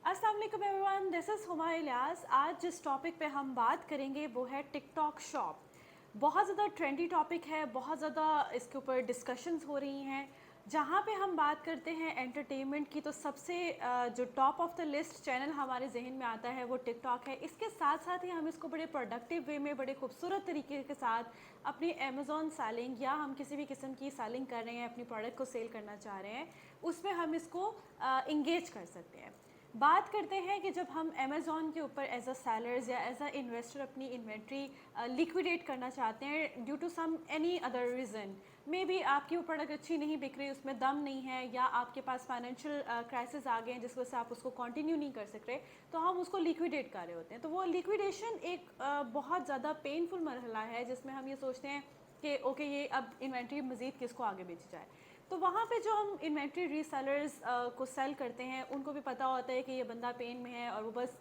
अस्सलाम वालेकुम everyone, this is Huma Ilyas. आज जिस टॉपिक पे हम बात करेंगे वो है टिकटॉक शॉप। बहुत ज़्यादा ट्रेंडी टॉपिक है, बहुत ज़्यादा इसके ऊपर डिस्कशंस हो रही हैं। जहाँ पे हम बात करते हैं एंटरटेनमेंट की, तो सबसे जो top of the list channel हमारे जहन में आता है वो टिकटॉक है। इसके साथ साथ ही हम इसको बड़े प्रोडक्टिव वे में, बड़े खूबसूरत तरीके के साथ अपनी अमेज़ॉन सेलिंग या हम किसी भी किस्म की सेलिंग कर रहे हैं, अपनी प्रोडक्ट को सेल करना चाह रहे हैं, उसमें हम इसको इंगेज कर सकते हैं। बात करते हैं कि जब हम अमेज़ॉन के ऊपर as a sellers or as a investor अपनी इन्वेंट्री लिक्विडेट करना चाहते हैं due to some any other reason, maybe आपकी वो प्रोडक्ट अच्छी नहीं बिक रही, उसमें दम नहीं है, या आपके पास फाइनेंशियल क्राइसिस आ गए हैं जिस वजह से आप उसको कंटिन्यू नहीं कर सक रहे, तो हम उसको लिक्विडेट कर रहे होते हैं। तो वो लिक्विडेशन एक बहुत ज़्यादा पेनफुल मरहला है जिसमें हम ये सोचते हैं कि ओके ये अब इन्वेंट्री मज़ीद किसको आगे बेची जाए। तो वहाँ पे जो हम इन्वेंट्री रीसेलर्स को सेल करते हैं उनको भी पता होता है कि ये बंदा पेन में है और वो बस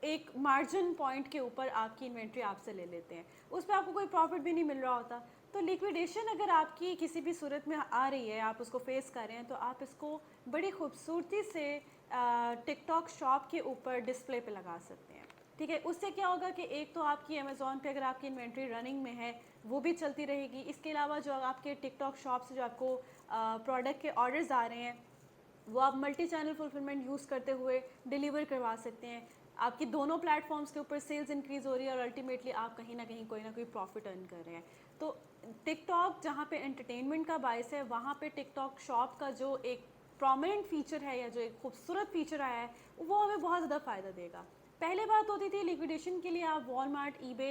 एक मार्जिन पॉइंट के ऊपर आपकी इन्वेंट्री आपसे ले लेते हैं, उस पर आपको कोई प्रॉफिट भी नहीं मिल रहा होता। तो लिक्विडेशन अगर आपकी किसी भी सूरत में आ रही है, आप उसको फेस कर रहे हैं, तो आप इसको बड़ी खूबसूरती से टिकटॉक शॉप के ऊपर डिस्प्ले पे लगा सकते हैं। ठीक है, उससे क्या होगा कि एक तो आपकी अमेज़ॉन पे अगर आपकी इन्वेंट्री रनिंग में है वो भी चलती रहेगी। इसके अलावा जो आपके टिकटॉक शॉप से जो आपको प्रोडक्ट के ऑर्डर्स आ रहे हैं वो आप मल्टी चैनल फुलफिलमेंट यूज़ करते हुए डिलीवर करवा सकते हैं। आपकी दोनों प्लेटफॉर्म्स के ऊपर सेल्स इंक्रीज़ हो रही है और अल्टीमेटली आप कहीं ना कहीं कोई ना कोई प्रॉफिट अर्न कर रहे हैं। तो टिकटॉक जहाँ पे एंटरटेनमेंट का बायस है, वहाँ पे टिकटॉक शॉप का जो एक प्रोमिनेंट फ़ीचर है या जो एक खूबसूरत फ़ीचर आया है वो हमें बहुत ज़्यादा फ़ायदा देगा। पहले बात होती थी लिक्विडेशन के लिए आप वॉलमार्ट, ईबे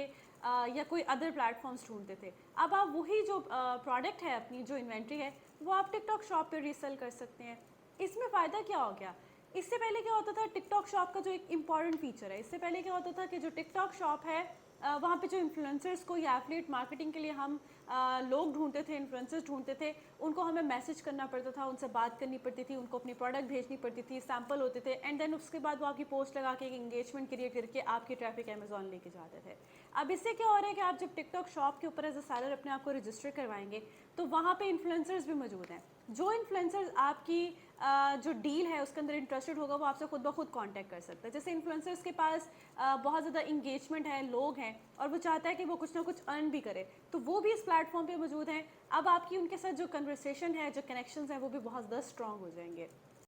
या कोई अदर प्लेटफॉर्म्स ढूंढते थे। अब आप वही जो प्रोडक्ट है, अपनी जो इन्वेंट्री है, वो आप टिकटॉक शॉप पे रीसेल कर सकते हैं। इसमें फ़ायदा क्या हो गया? इससे पहले क्या होता था, टिकटॉक शॉप का जो एक इम्पॉर्टेंट फीचर है, इससे पहले क्या होता था कि जो टिकटॉक शॉप है वहाँ पे जो इन्फ्लुएंसर्स को या एफिलिएट मार्केटिंग के लिए हम लोग ढूंढते थे, इन्फ्लुएंसर्स ढूंढते थे, उनको हमें मैसेज करना पड़ता था, उनसे बात करनी पड़ती थी, उनको अपनी प्रोडक्ट भेजनी पड़ती थी, सैंपल होते थे, एंड देन उसके बाद वो आपकी पोस्ट लगा के एक इंगेजमेंट क्रिएट करके आपकी ट्रैफिक अमेजॉन लेके जाते थे। अब इससे क्या हो रहा है कि आप जब टिकटॉक शॉप के ऊपर एज अ सेलर अपने आप को रजिस्टर करवाएंगे तो वहाँ पे इन्फ्लुएंसर्स भी मौजूद हैं। जो इन्फ्लुएंसर्स आपकी जो डील है उसके अंदर इंटरेस्टेड होगा वो आपसे खुद ब खुद कांटेक्ट कर सकता है। जैसे इन्फ्लुएंसर्स के पास बहुत ज़्यादा इंगेजमेंट है, लोग हैं, और वो चाहता है कि वो कुछ ना कुछ अर्न भी करे, तो वो भी इस प्लेटफॉर्म पे मौजूद हैं। अब आपकी उनके साथ जो कन्वर्सेशन है, जो कनेक्शंस हैं, वो भी बहुत ज़्यादा स्ट्रॉन्ग हो जाएंगे।